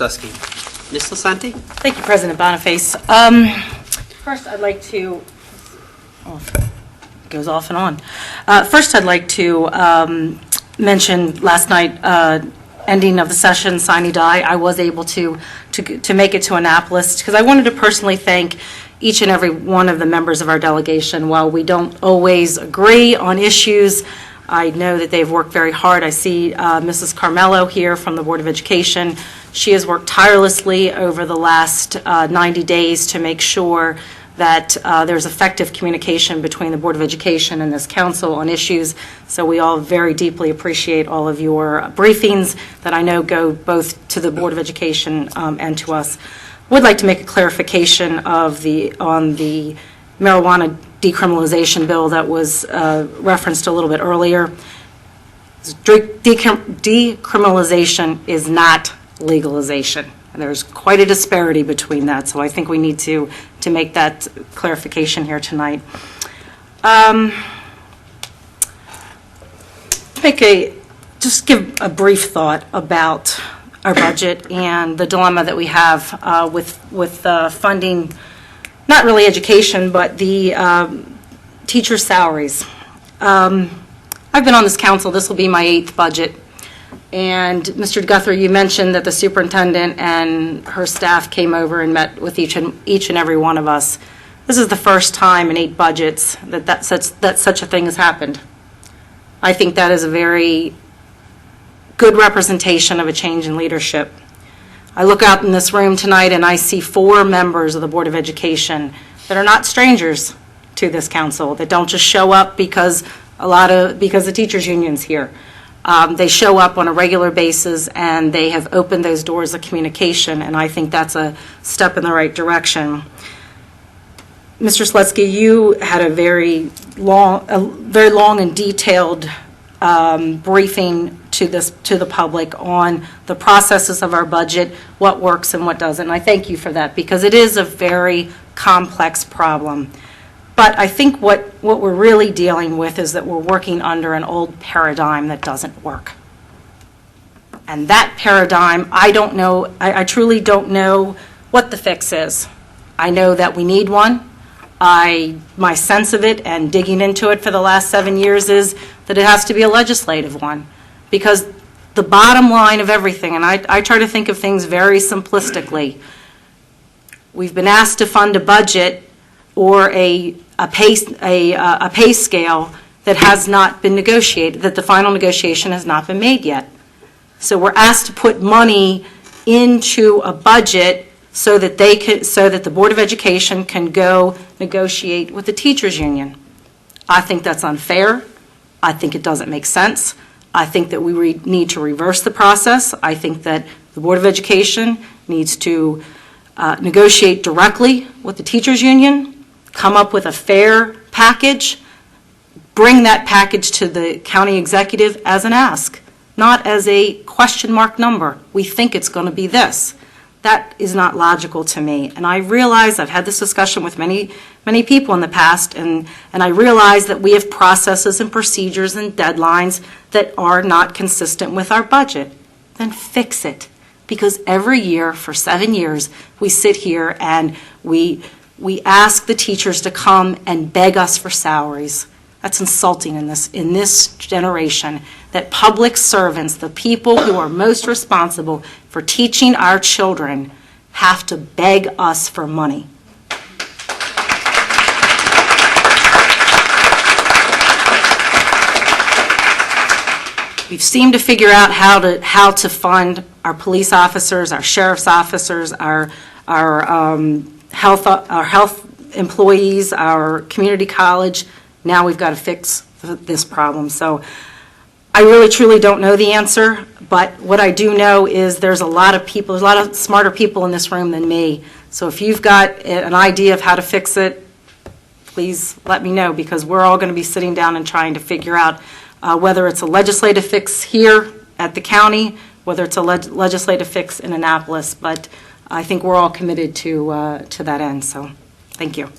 Dusky. Ms. Lisanti? Thank you, President Boniface. First, I'd like to, it goes off and on. First, I'd like to mention last night, ending of the session, sine die. I was able to make it to Annapolis because I wanted to personally thank each and every one of the members of our delegation. While we don't always agree on issues, I know that they've worked very hard. I see Mrs. Carmelo here from the Board of Education. She has worked tirelessly over the last 90 days to make sure that there's effective communication between the Board of Education and this council on issues. So we all very deeply appreciate all of your briefings that I know go both to the Board of Education and to us. Would like to make a clarification on the marijuana decriminalization bill that was referenced a little bit earlier. Decriminalization is not legalization. And there's quite a disparity between that, so I think we need to make that clarification here tonight. Just give a brief thought about our budget and the dilemma that we have with funding, not really education, but the teacher salaries. I've been on this council. This will be my 8th budget. And Mr. Guthrie, you mentioned that the superintendent and her staff came over and met with each and every one of us. This is the first time in 8 budgets that such a thing has happened. I think that is a very good representation of a change in leadership. I look out in this room tonight and I see 4 members of the Board of Education that are not strangers to this council, that don't just show up because the teachers' union's here. They show up on a regular basis, and they have opened those doors of communication, and I think that's a step in the right direction. Mr. Slutsky, you had a very long and detailed briefing to the public on the processes of our budget, what works and what doesn't. And I thank you for that because it is a very complex problem. But I think what we're really dealing with is that we're working under an old paradigm that doesn't work. And that paradigm, I don't know, I truly don't know what the fix is. I know that we need one. My sense of it and digging into it for the last 7 years is that it has to be a legislative one. Because the bottom line of everything, and I try to think of things very simplistically, we've been asked to fund a budget or a pay scale that has not been negotiated, that the final negotiation has not been made yet. So we're asked to put money into a budget so that the Board of Education can go negotiate with the teachers union. I think that's unfair. I think it doesn't make sense. I think that we need to reverse the process. I think that the Board of Education needs to negotiate directly with the teachers union, come up with a fair package, bring that package to the county executive as an ask, not as a question mark number. We think it's going to be this. That is not logical to me. And I realize I've had this discussion with many people in the past, and I realize that we have processes and procedures and deadlines that are not consistent with our budget. Then fix it. Because every year for 7 years, we sit here and we ask the teachers to come and beg us for salaries. That's insulting in this generation, that public servants, the people who are most responsible for teaching our children, have to beg us for money. We've seemed to figure out how to fund our police officers, our sheriff's officers, our health employees, our community college. Now we've got to fix this problem. So I really truly don't know the answer, but what I do know is there's a lot of smarter people in this room than me. So if you've got an idea of how to fix it, please let me know, because we're all going to be sitting down and trying to figure out whether it's a legislative fix here at the county, whether it's a legislative fix in Annapolis, but I think we're all committed to that end. So thank you.